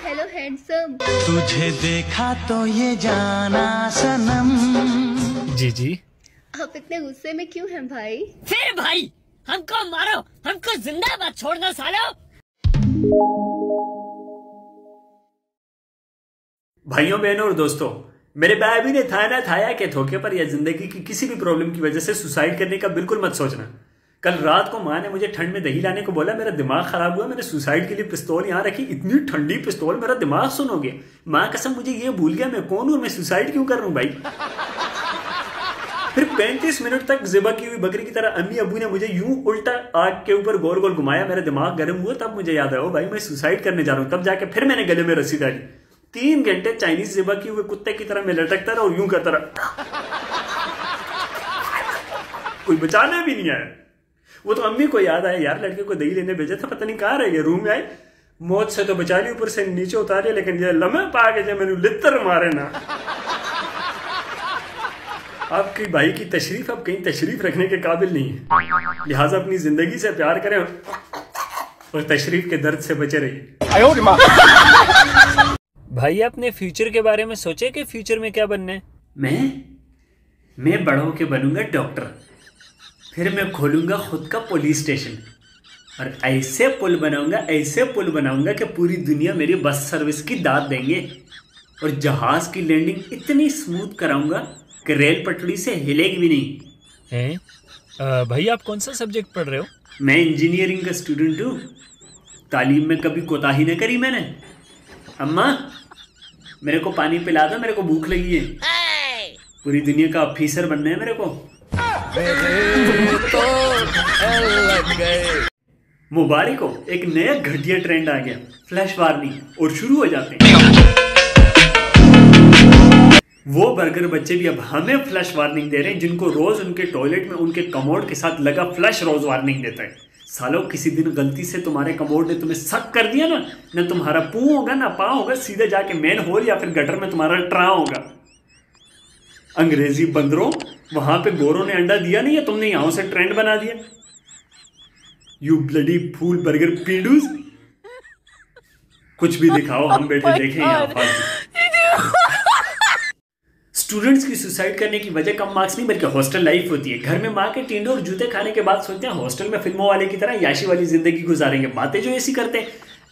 Hello handsome. तुझे देखा तो ये जाना सनम। जी जी। आप इतने गुस्से में क्यों हैं भाई? फिर भाई हमको मारो, हमको जिंदा मत छोड़ना सालो। भाइयों बहनों और दोस्तों, मेरे भाई ने थाना थाया के धोखे पर या जिंदगी की किसी भी प्रॉब्लम की वजह से सुसाइड करने का बिल्कुल मत सोचना। कल रात को माँ ने मुझे ठंड में दही लाने को बोला, मेरा दिमाग खराब हुआ। मैंने सुसाइड के लिए पिस्तौल यहाँ रखी, इतनी ठंडी पिस्तौल, मेरा दिमाग सुन हो गया। माँ कसम मुझे ये भूल गया मैं कौन हूँ, मैं सुसाइड क्यों कर रहा हूँ भाई। फिर 35 मिनट तक ज़िबा की हुई बकरी की तरह अम्मी अबू ने मुझे यूं उल्टा आग के ऊपर गोल गोल घुमाया। मेरा दिमाग गर्म हुआ, तब मुझे याद आया ओ भाई मैं सुसाइड करने जा रहा हूँ। तब जाके फिर मैंने गले में रस्सी डाली। 3 घंटे चाइनीज ज़िबा की हुए कुत्ते की तरह मैं लटकता रहा और यूं करता रहा, कोई बचाना भी नहीं आया। वो तो अम्मी को याद आया, यार लड़के को दही लेने भेजा था, पता नहीं कहाँ रह गया। रूम में आए, मौत से तो बचा ली, ऊपर से नीचे उतारे, लेकिन ये लम्हे पा के जब मैंने लित्तर मारे ना। आपकी भाई की तशरीफ अब कहीं तशरीफ रखने के काबिल नहीं है, लिहाजा अपनी जिंदगी से प्यार करें और तशरीफ के दर्द से बचे रहिए। भाई अपने फ्यूचर के बारे में सोचे कि फ्यूचर में क्या बनना है? मैं बड़ा होके बनूंगा डॉक्टर, फिर मैं खोलूंगा खुद का पुलिस स्टेशन और ऐसे पुल बनाऊंगा कि पूरी दुनिया मेरी बस सर्विस की दाद देंगे और जहाज की लैंडिंग इतनी स्मूथ कराऊंगा कि रेल पटरी से हिलेगी भी नहीं। हैं? भाई आप कौन सा सब्जेक्ट पढ़ रहे हो? मैं इंजीनियरिंग का स्टूडेंट हूँ। तालीम में कभी कोताही न करी मैंने। अम्मा मेरे को पानी पिला दो, मेरे को भूख लगी है। पूरी दुनिया का ऑफिसर बनना है मेरे को। मुबारक हो, एक नया घटिया ट्रेंड आ गया, फ्लैश वार्निंग, और शुरू हो जाते हैं वो बर्गर बच्चे भी अब हमें फ्लैश वार्निंग दे रहे हैं, जिनको रोज उनके टॉयलेट में उनके कमोड के साथ लगा फ्लैश रोज वार्निंग देता है। सालों किसी दिन गलती से तुम्हारे कमोड ने तुम्हें शक कर दिया ना, न तुम्हारा पू होगा ना पाँ होगा, सीधे जाके मेन होल या फिर गटर में तुम्हारा ट्रा होगा। अंग्रेजी बंदरों, वहां पे गोरों ने अंडा दिया नहीं है, तुमने यहां से ट्रेंड बना दिया। यू ब्लडी फूल बर्गर पीडूज, कुछ भी दिखाओ हम बैठे देखें यहाँ फालतू। स्टूडेंट्स की सुसाइड करने की वजह कम मार्क्स नहीं बल्कि हॉस्टल लाइफ होती है। घर में माँ के टिंडे और जूते खाने के बाद सोचते हैं हॉस्टल में फिल्मों वाले की तरह याशी वाली जिंदगी गुजारेंगे। बातें जो ऐसी करते हैं,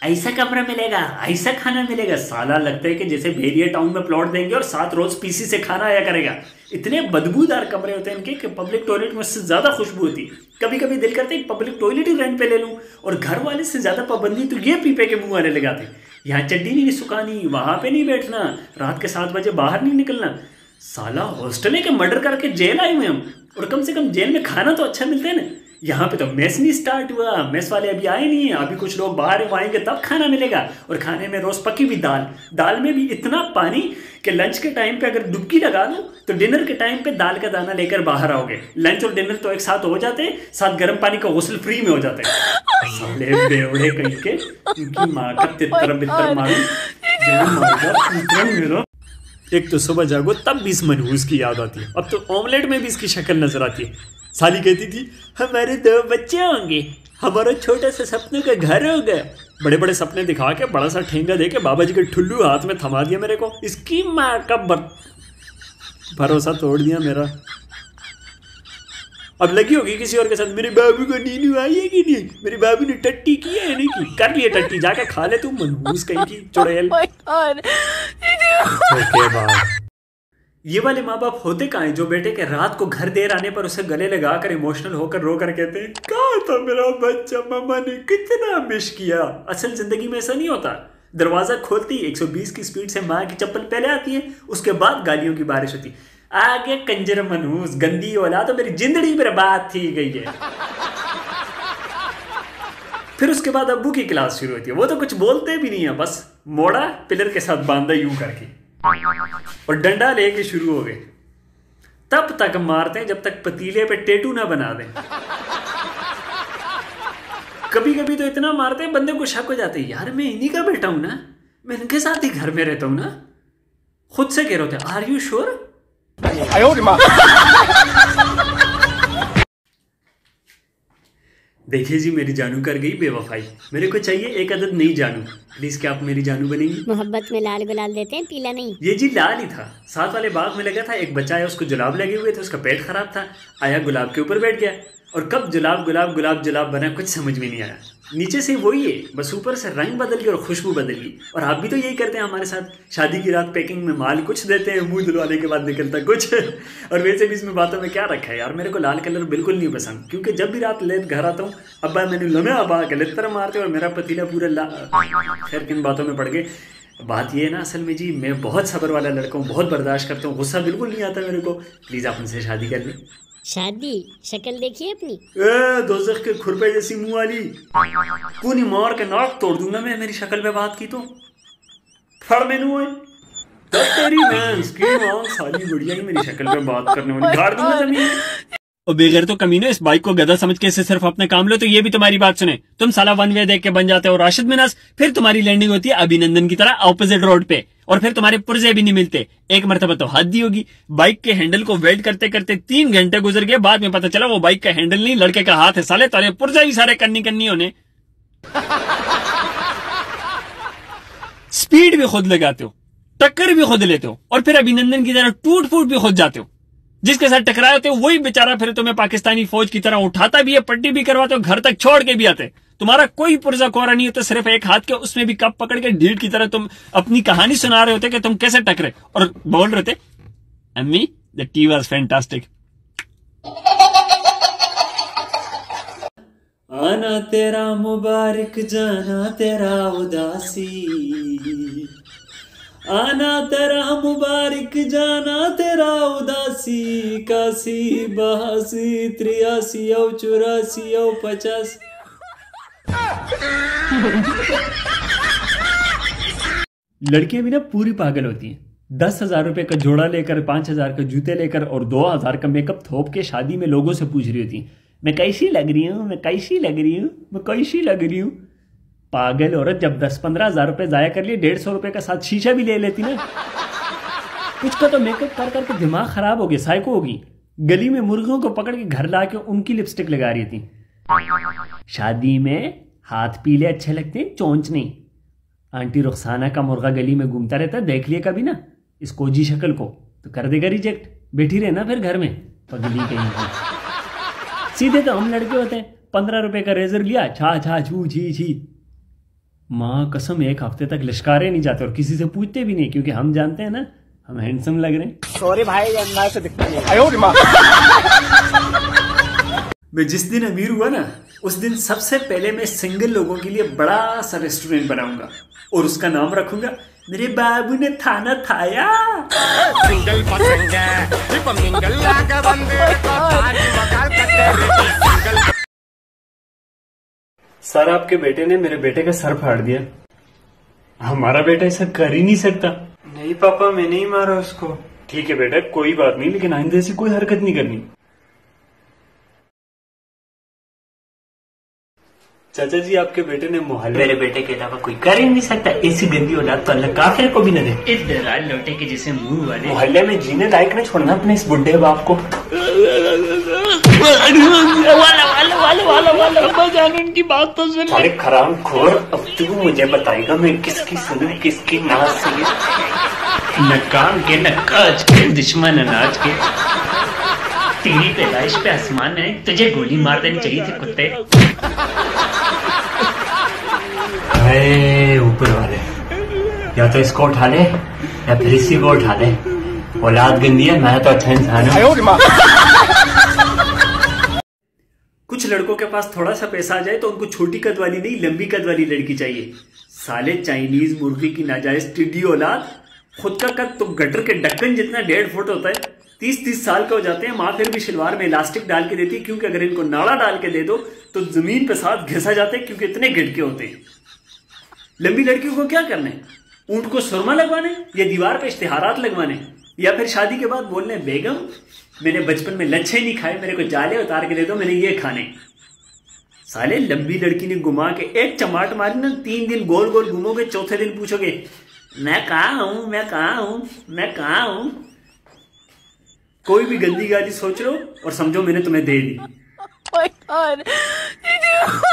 ऐसा कमरा मिलेगा, ऐसा खाना मिलेगा, साला लगता है कि जैसे भेड़िया टाउन में प्लॉट देंगे और 7 रोज पीसी से खाना आया करेगा। इतने बदबूदार कमरे होते हैं इनके कि पब्लिक टॉयलेट में उससे ज्यादा खुशबू होती है। कभी कभी दिल करते है पब्लिक टॉयलेट ही रेंट पे ले लूं, और घर वाले से ज्यादा पाबंदी तो ये पीपे के मुंह वाले लगाते। यहाँ चड्डी नहीं सुखानी, वहां पे नहीं बैठना, रात के 7 बजे बाहर नहीं निकलना। साला हॉस्टल के मर्डर करके जेल आए हुए हम, और कम से कम जेल में खाना तो अच्छा मिलता है ना। यहाँ पे तो मेस नहीं स्टार्ट हुआ, मेस वाले अभी आए नहीं है, अभी कुछ लोग बाहर आएंगे तब खाना मिलेगा। और खाने में रोज पकी हुई दाल, दाल में भी इतना पानी कि लंच के टाइम पे अगर डुबकी लगा दो तो डिनर के टाइम पे दाल का दाना लेकर बाहर आओगे। लंच और डिनर तो एक साथ हो जाते हैं, साथ गर्म पानी का गुस्ल फ्री में हो जाता है। साले बेवड़े कहीं के, उनकी माँ का तितर बितर मारूं, मेरा। एक तो सुबह जागो तब भी इस मनहूस की याद आती है, अब तो ऑमलेट में भी इसकी शक्ल नजर आती है। साली कहती थी हमारे 2 बच्चे होंगे, हमारा छोटा सा सपनों का घर होगा। बड़े बड़े सपने दिखा के बड़ा सा ठेंगा दे के बाबा जी के ठुल्लू हाथ में थमा दिया मेरे को। इसकी माँ का भरोसा तोड़ दिया मेरा। अब लगी होगी किसी और के साथ, मेरे बाबू को नींद आई है कि नहीं, मेरे बाबू ने टट्टी की है नहीं की, कर लिए टट्टी, जाके खा ले तू मनहूस कहीं की चुड़ैल। ये वाले माँ बाप होते कहाँ हैं जो बेटे के रात को घर देर आने पर उसे गले लगाकर इमोशनल होकर रो कर कहते हैं कहाँ था मेरा बच्चा, मम्मा ने कितना मिस किया। असल जिंदगी में ऐसा नहीं होता। दरवाजा खोलती 120 की स्पीड से माँ की चप्पल पहले आती है, उसके बाद गालियों की बारिश होती। आगे कंजर मनहूस गंदी औलाद तो मेरी जिंदगी बर्बाद थी गई है। फिर उसके बाद अब्बू की क्लास शुरू होती है, वो तो कुछ बोलते भी नहीं है, बस मोड़ा पिलर के साथ बांधा यूं करके और डंडा लेके शुरू हो गए। तब तक मारते हैं जब तक पतीले पे टेटू ना बना दें। कभी कभी तो इतना मारते हैं बंदे को शक हो जाते हैं, यार मैं इन्हीं का बेटा हूं ना, मैं इनके साथ ही घर में रहता हूं ना। खुद से कह रहे होते आर यू श्योर। देखिए जी, मेरी जानू कर गई बेवफाई। मेरे को चाहिए एक अदद नई जानू। प्लीज क्या आप मेरी जानू बनेंगी? मोहब्बत में लाल गुलाल देते हैं, पीला नहीं। ये जी लाल ही था। साथ वाले बाग में लगा था, एक बच्चा आया, उसको जुलाब लगे हुए थे, उसका पेट खराब था, आया गुलाब के ऊपर बैठ गया और कब जुलाब गुलाब गुलाब जुलाब बना कुछ समझ में नहीं आया। नीचे से वही है, बस ऊपर से रंग बदल गया और खुशबू बदल गई। और आप भी तो यही करते हैं हमारे साथ। शादी की रात पैकिंग में माल कुछ देते हैं, मुंह धुलवाने के बाद निकलता कुछ। और वैसे भी इसमें बातों में क्या रखा है यार। मेरे को लाल कलर बिल्कुल नहीं पसंद, क्योंकि जब भी रात लेट घर आता हूँ, अब्बा मैंने लम्हे अब्बा के लेतर मारते और मेरा पतीला पूरा खैर किन बातों में पड़ गए। बात ये है ना, असल में जी मैं बहुत सब्र वाला लड़का हूँ, बहुत बर्दाश्त करता हूँ, गुस्सा बिल्कुल नहीं आता मेरे को। प्लीज़ आप उनसे शादी कर लें। शादी? शक्ल देखिए अपनी। दोज़ख के खुरपे जैसी मुंह वाली, कूनी मार के नाक तोड़ दूंगा मैं मेरी शक्ल पे बात की तो। फड़ मेनू है तेरी भैंस की मां साली बढ़िया ही मेरी शक्ल पे बात करने वाली, गाड़ दूंगा जमीन में। और बेगर तो कमीनो, इस बाइक को गधा समझ के इसे सिर्फ अपने काम लो तो ये भी तुम्हारी बात सुने। तुम साला वन वे देख के बन जाते हो राशिद मिनास, फिर तुम्हारी लैंडिंग होती है अभिनंदन की तरह ऑपोजिट रोड पे, और फिर तुम्हारे पुर्जे भी नहीं मिलते। एक मरतबा तो हद दी होगी, बाइक के हैंडल को वेल्ड करते करते 3 घंटे गुजर गए, बाद में पता चला वो बाइक का हैंडल नहीं लड़के का हाथ है। साले तारे पुर्जा ही सारे कन्नी होने। स्पीड भी खुद लगाते हो, टक्कर भी खुद लेते हो, और फिर अभिनंदन की तरह टूट फूट भी खुद जाते हो। जिसके साथ टकराए होते हो वही बेचारा फिर तुम्हें पाकिस्तानी फौज की तरह उठाता भी है, पट्टी भी करवाते हो, घर तक छोड़ के भी आते। तुम्हारा कोई पुर्जा कोरा नहीं होता, सिर्फ एक हाथ के, उसमें भी कप पकड़ के ढीठ की तरह तुम अपनी कहानी सुना रहे होते कि तुम कैसे टकरे, और बोल रहे थे अम्मी द टी वाज फैंटास्टिक। आना तेरा मुबारक जाना तेरा उदासी, आना तेरा मुबारक जाना तेरा उदासी, 81 82 83 और 84 और 50। लड़कियां भी ना पूरी पागल होती हैं। 10,000 रुपए का जोड़ा लेकर, 5,000 का जूते लेकर और 2,000 का मेकअप थोप के शादी में लोगों से पूछ रही होती हैं, मैं कैसी लग रही हूँ, मैं कैसी लग रही हूँ, मैं कैसी लग रही हूँ। पागल औरत, जब 10-15 हजार रुपए जाया कर लिए, 150 रुपए का साथ शीशा भी ले लेती ना। कुछ का तो मेकअप कर करके दिमाग खराब हो गया, साइको होगी। गली में मुर्गों को पकड़ के घर ला के उनकी लिपस्टिक लगा रही थी। शादी में हाथ पीले अच्छे लगते हैं, चोंच नहीं। आंटी रुखसाना का मुर्गा गली में घूमता रहता, देख लिया कभी ना इस कोजी शक्ल को तो कर देगा रिजेक्ट। बैठी रहना फिर घर में पगली कहीं की। सीधे तो हम लड़के होते हैं, 15 रुपए का रेजर लिया, छा छा छू छी छी। माँ कसम, एक हफ्ते तक लिश्कारे नहीं जाते और किसी से पूछते भी नहीं, क्योंकि हम जानते हैं ना हम हैंडसम लग रहे हैं। सॉरी भाई, अंदर से दिखता है। मैं जिस दिन अमीर हुआ ना, उस दिन सबसे पहले मैं सिंगल लोगों के लिए बड़ा सा रेस्टोरेंट बनाऊंगा और उसका नाम रखूंगा मेरे बाबू ने थाना थाया। सिंगल सर, आपके बेटे ने मेरे बेटे का सर फाड़ दिया। हमारा बेटा ऐसा कर ही नहीं सकता। नहीं पापा, मैंने ही मारा उसको। ठीक है बेटा, कोई बात नहीं, लेकिन आइंदा ऐसी कोई हरकत नहीं करनी। चाचा जी, आपके बेटे ने मोहल्ले, मेरे बेटे के अलावा कोई कर ही नहीं सकता। ऐसी गंदी औलाद तो अल्लाह काफिर को भी न दे। इस दलाल लोटे के जैसे मुंह वाले मोहल्ले में जीने लायक नहीं छोड़ना अपने इस बुढ़े बाप को। उनकी बात तो सुन। अरे खराम खोर, अब तू मुझे बताएगा मैं किसकी सुनूं किसकी ना सुनूं। न काम के न काज के, दुश्मन अनाज के। तेरी पैदाइश पे आसमान है, तुझे गोली मार देनी चाहिए थी कुत्ते। अरे ऊपर वाले, या तो इसको उठा ले या फिर इसी को उठा ले। औलाद गंदी है, मैं तो अच्छा इंसान हूँ। कुछ लड़कों के पास थोड़ा सा पैसा आ जाए तो उनको छोटी कद वाली नहीं, लंबी कद वाली लड़की चाहिए। साले चाइनीज मुर्गी की नाजायज टिड्डी औलाद। खुद का कद तो गटर के ढक्कन जितना 1.5 फुट होता है। 30-30 साल के हो जाते हैं, माँ फिर भी शलवार में इलास्टिक डाल के देती है, क्योंकि अगर इनको नाड़ा डाल के दे दो तो जमीन पे साथ घिसा जाते हैं, क्योंकि इतने गिड़के होते हैं। लंबी लड़कियों को क्या करना है? ऊंट को सुरमा लगवाने या दीवार पे इश्तिहारात लगवाने, या फिर शादी के बाद बोलने बेगम मैंने बचपन में लच्छे नहीं खाए, मेरे को जाले उतार के दे दो, मैंने ये खाने। साले लंबी लड़की ने घुमा के एक चमाट मारी ना, 3 दिन गोल गोल घूमोगे, चौथे दिन पूछोगे मैं कहाँ हूं, मैं कहाँ हूं, मैं कहाँ हूं। कोई भी गंदी गाली सोच लो और समझो मैंने तुम्हें दे दी। मारो